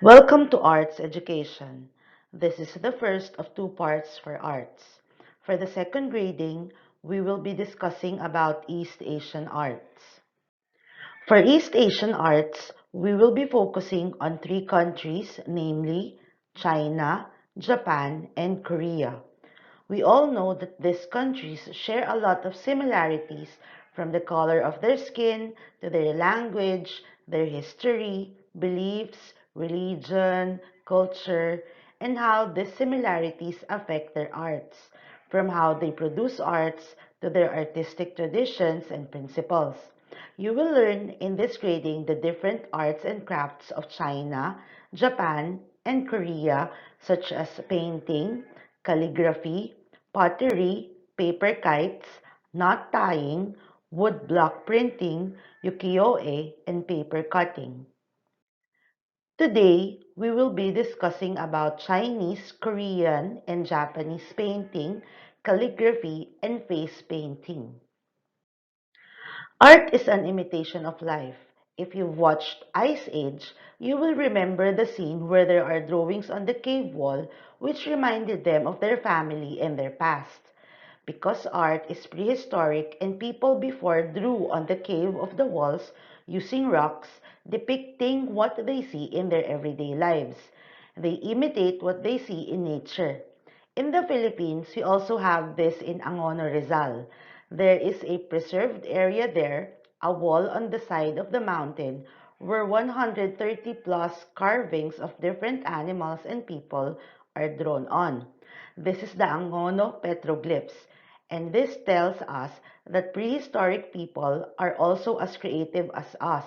Welcome to Arts Education. This is the first of two parts for arts. For the second grading, we will be discussing about East Asian arts. For East Asian arts, we will be focusing on three countries, namely China, Japan, and Korea. We all know that these countries share a lot of similarities from the color of their skin to their language, their history, beliefs, religion, culture, and how these similarities affect their arts, from how they produce arts to their artistic traditions and principles. You will learn in this grading the different arts and crafts of China, Japan, and Korea, such as painting, calligraphy, pottery, paper kites, knot tying, wood block printing, ukiyo-e, and paper cutting. Today, we will be discussing about Chinese, Korean, and Japanese painting, calligraphy, and face painting. Art is an imitation of life. If you've watched Ice Age, you will remember the scene where there are drawings on the cave wall which reminded them of their family and their past. Because art is prehistoric and people before drew on the cave of the walls using rocks, depicting what they see in their everyday lives. They imitate what they see in nature. In the Philippines, we also have this in Angono Rizal. There is a preserved area there, a wall on the side of the mountain, where 130 plus carvings of different animals and people are drawn on. This is the Angono petroglyphs, and this tells us that prehistoric people are also as creative as us,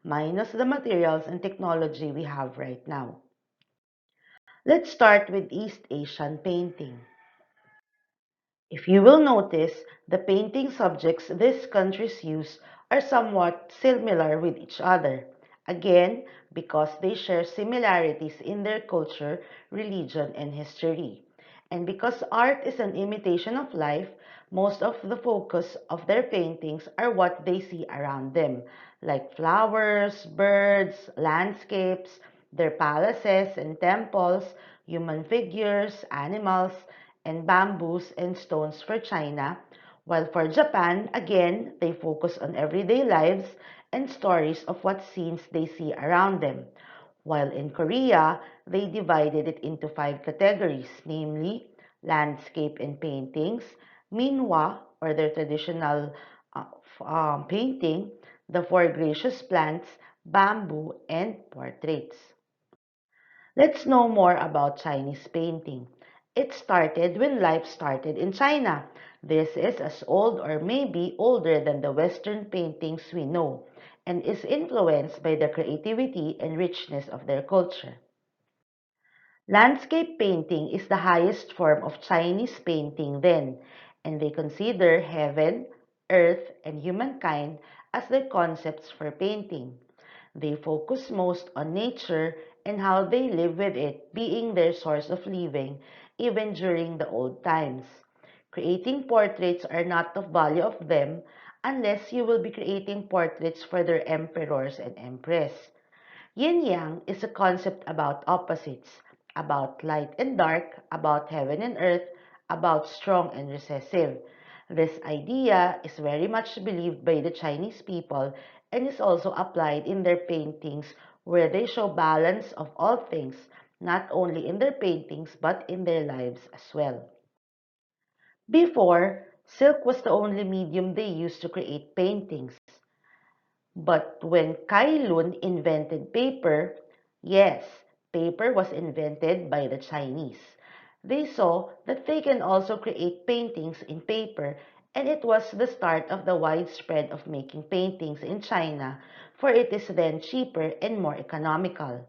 minus the materials and technology we have right now. Let's start with East Asian painting. If you will notice, the painting subjects these countries use are somewhat similar with each other. Again, because they share similarities in their culture, religion, and history. And because art is an imitation of life, most of the focus of their paintings are what they see around them, like flowers, birds, landscapes, their palaces and temples, human figures, animals, and bamboos and stones for China, while for Japan, again, they focus on everyday lives and stories of what scenes they see around them. While in Korea, they divided it into five categories, namely landscape and paintings, minhwa, or their traditional painting, the four gracious plants, bamboo, and portraits. Let's know more about Chinese painting. It started when life started in China. This is as old or maybe older than the Western paintings we know and is influenced by the creativity and richness of their culture. Landscape painting is the highest form of Chinese painting then, and they consider heaven, earth, and humankind as their concepts for painting. They focus most on nature and how they live with it being their source of living even during the old times. Creating portraits are not of value of them unless you will be creating portraits for their emperors and empress. Yin Yang is a concept about opposites, about light and dark, about heaven and earth, about strong and recessive. This idea is very much believed by the Chinese people and is also applied in their paintings where they show balance of all things, not only in their paintings but in their lives as well. Before, silk was the only medium they used to create paintings. But when Kai Lun invented paper, yes, paper was invented by the Chinese. They saw that they can also create paintings in paper, and it was the start of the widespread of making paintings in China, for it is then cheaper and more economical.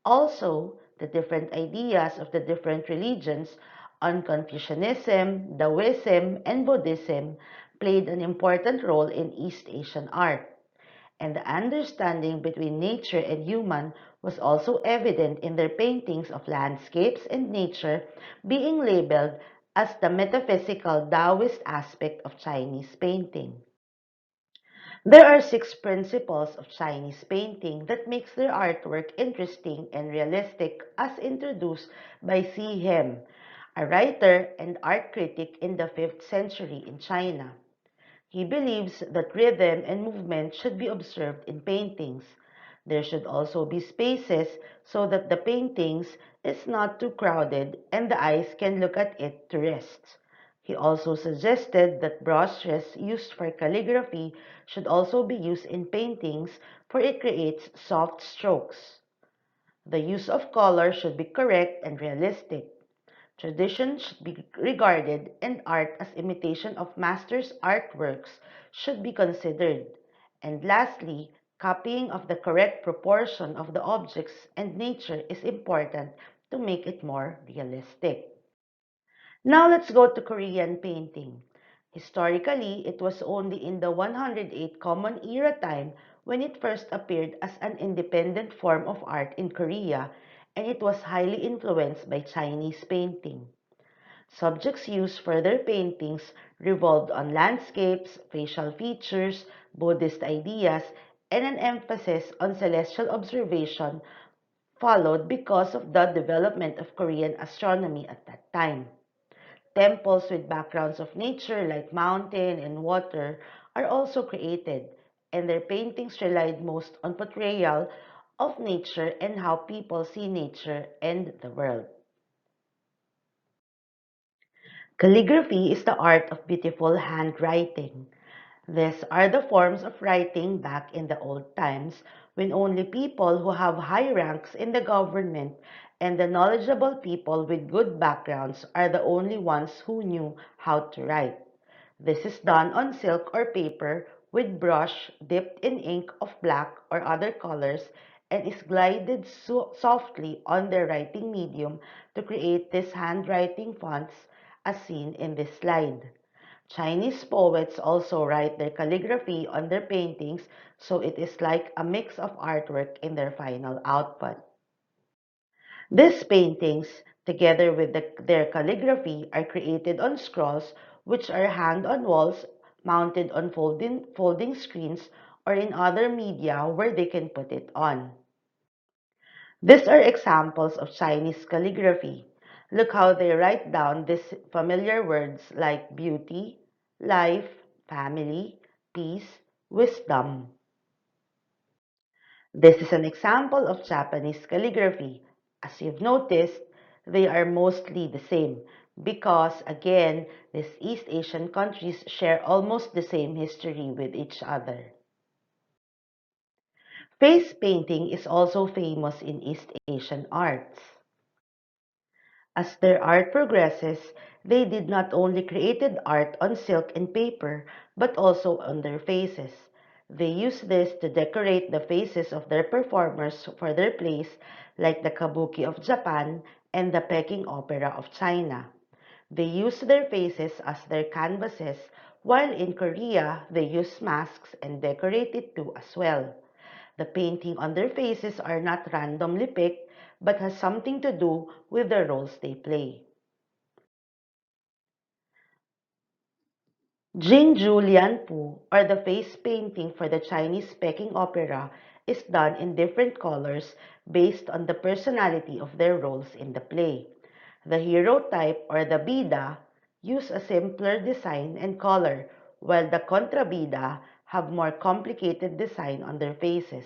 Also, the different ideas of the different religions on Confucianism, Taoism, and Buddhism played an important role in East Asian art, and the understanding between nature and human was also evident in their paintings of landscapes and nature being labeled as the metaphysical Taoist aspect of Chinese painting. There are six principles of Chinese painting that makes their artwork interesting and realistic as introduced by Si Hem, a writer and art critic in the 5th century in China. He believes that rhythm and movement should be observed in paintings. There should also be spaces so that the paintings is not too crowded and the eyes can look at it to rest. He also suggested that brushes used for calligraphy should also be used in paintings for it creates soft strokes. The use of color should be correct and realistic. Tradition should be regarded and art as imitation of masters' artworks should be considered. And lastly, copying of the correct proportion of the objects and nature is important to make it more realistic. Now let's go to Korean painting. Historically, it was only in the 108 Common Era time when it first appeared as an independent form of art in Korea, and it was highly influenced by Chinese painting. Subjects used for their paintings revolved on landscapes, facial features, Buddhist ideas, and an emphasis on celestial observation followed because of the development of Korean astronomy at that time. Temples with backgrounds of nature like mountain and water are also created, and their paintings relied most on portrayal of nature and how people see nature and the world. Calligraphy is the art of beautiful handwriting. These are the forms of writing back in the old times when only people who have high ranks in the government and the knowledgeable people with good backgrounds are the only ones who knew how to write. This is done on silk or paper with brush dipped in ink of black or other colors and is glided softly on the writing medium to create these handwriting fonts as seen in this slide. Chinese poets also write their calligraphy on their paintings, so it is like a mix of artwork in their final output. These paintings, together with their calligraphy, are created on scrolls which are hanged on walls, mounted on folding screens, or in other media where they can put it on. These are examples of Chinese calligraphy. Look how they write down these familiar words like beauty, life, family, peace, wisdom. This is an example of Japanese calligraphy. As you've noticed, they are mostly the same because, again, these East Asian countries share almost the same history with each other. Face painting is also famous in East Asian arts. As their art progresses, they did not only created art on silk and paper, but also on their faces. They used this to decorate the faces of their performers for their plays like the Kabuki of Japan and the Peking Opera of China. They used their faces as their canvases, while in Korea, they use masks and decorate it too as well. The painting on their faces are not randomly picked, but has something to do with the roles they play. Jingzhu Lianpu, or the face painting for the Chinese Peking opera, is done in different colors based on the personality of their roles in the play. The hero type, or the bida, use a simpler design and color, while the contrabida have more complicated design on their faces.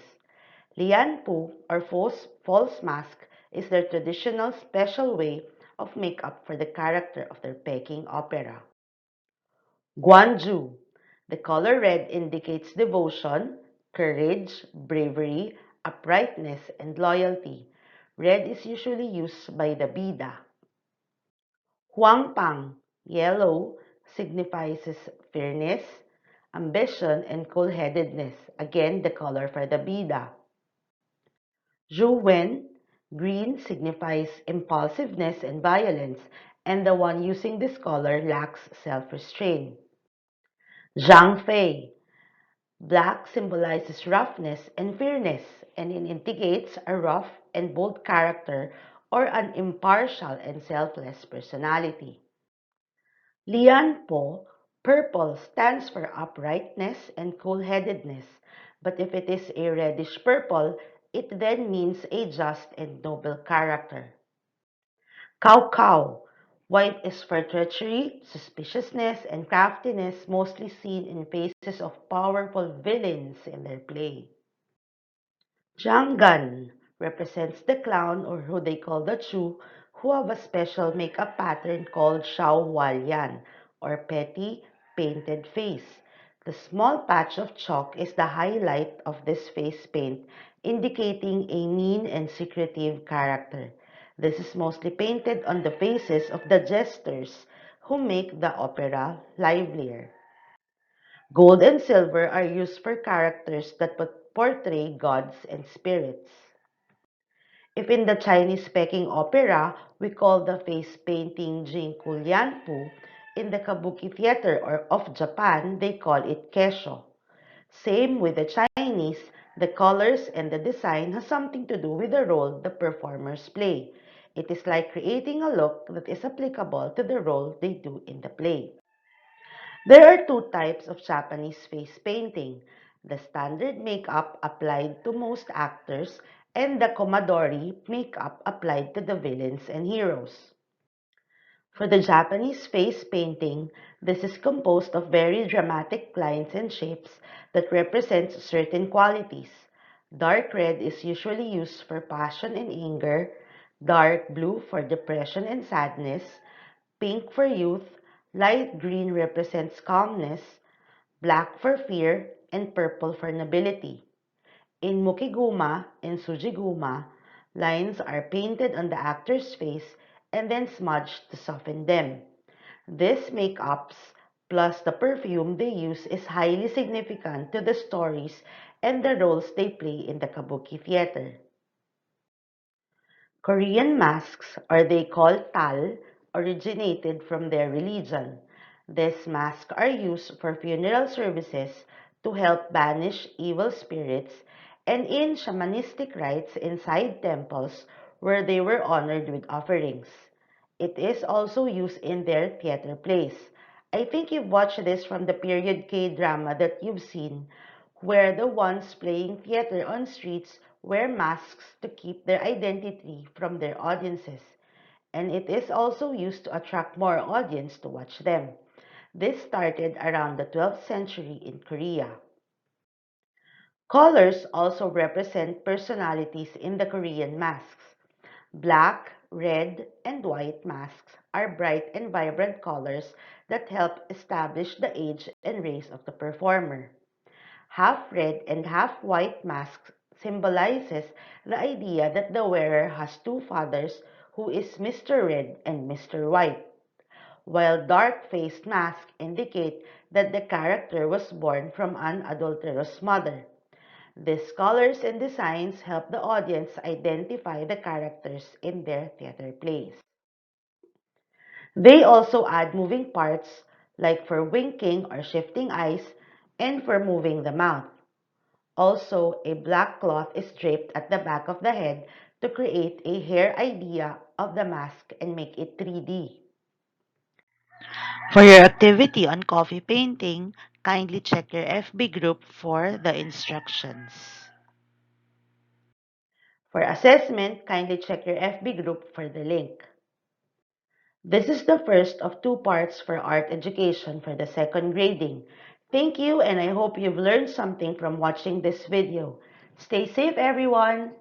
Lianpu, or false mask, is their traditional special way of makeup for the character of their Peking opera. Guanju. The color red indicates devotion, courage, bravery, uprightness, and loyalty. Red is usually used by the Bida. Huangpang, yellow, signifies fairness, ambition, and cool-headedness. Again, the color for the Bida. Zhuwen, green, signifies impulsiveness and violence, and the one using this color lacks self-restraint. Zhang Fei, black symbolizes roughness and fierceness, and it indicates a rough and bold character or an impartial and selfless personality. Lian Po, Purple stands for uprightness and cool-headedness, but if it is a reddish purple, it then means a just and noble character. Cow. White is for treachery, suspiciousness, and craftiness, mostly seen in faces of powerful villains in their play. Jianggan represents the clown or who they call the Chu, who have a special makeup pattern called Xiao Hualian or petty painted face. The small patch of chalk is the highlight of this face paint, indicating a mean and secretive character. This is mostly painted on the faces of the jesters who make the opera livelier. Gold and silver are used for characters that portray gods and spirits. If in the Chinese Peking opera, we call the face painting Jing Lianpu, in the Kabuki theater or of Japan, they call it Kesho. Same with the Chinese, the colors and the design has something to do with the role the performers play. It is like creating a look that is applicable to the role they do in the play. There are two types of Japanese face painting: the standard makeup applied to most actors and the komadori makeup applied to the villains and heroes. For the Japanese face painting, this is composed of very dramatic lines and shapes that represent certain qualities. Dark red is usually used for passion and anger, dark blue for depression and sadness, pink for youth, light green represents calmness, black for fear, and purple for nobility. In Mukiguma and Sujiguma, lines are painted on the actor's face and then smudged to soften them. These makeups plus the perfume they use is highly significant to the stories and the roles they play in the kabuki theater. Korean masks, or they call tal, originated from their religion. These masks are used for funeral services to help banish evil spirits and in shamanistic rites inside temples where they were honored with offerings. It is also used in their theater plays. I think you've watched this from the period K-drama that you've seen, where the ones playing theater on streets wear masks to keep their identity from their audiences. And it is also used to attract more audience to watch them. This started around the 12th century in Korea. Colors also represent personalities in the Korean masks. Black, red, and white masks are bright and vibrant colors that help establish the age and race of the performer. Half red and half white masks symbolizes the idea that the wearer has two fathers who is Mr. Red and Mr. White, while dark-faced masks indicate that the character was born from an adulterous mother. These colors and designs help the audience identify the characters in their theater plays. They also add moving parts like for winking or shifting eyes and for moving the mouth. Also, a black cloth is draped at the back of the head to create a hair idea of the mask and make it 3D. For your activity on coffee painting, kindly check your FB group for the instructions. For assessment, kindly check your FB group for the link. This is the first of two parts for art education for the second grading. Thank you, and I hope you've learned something from watching this video. Stay safe, everyone!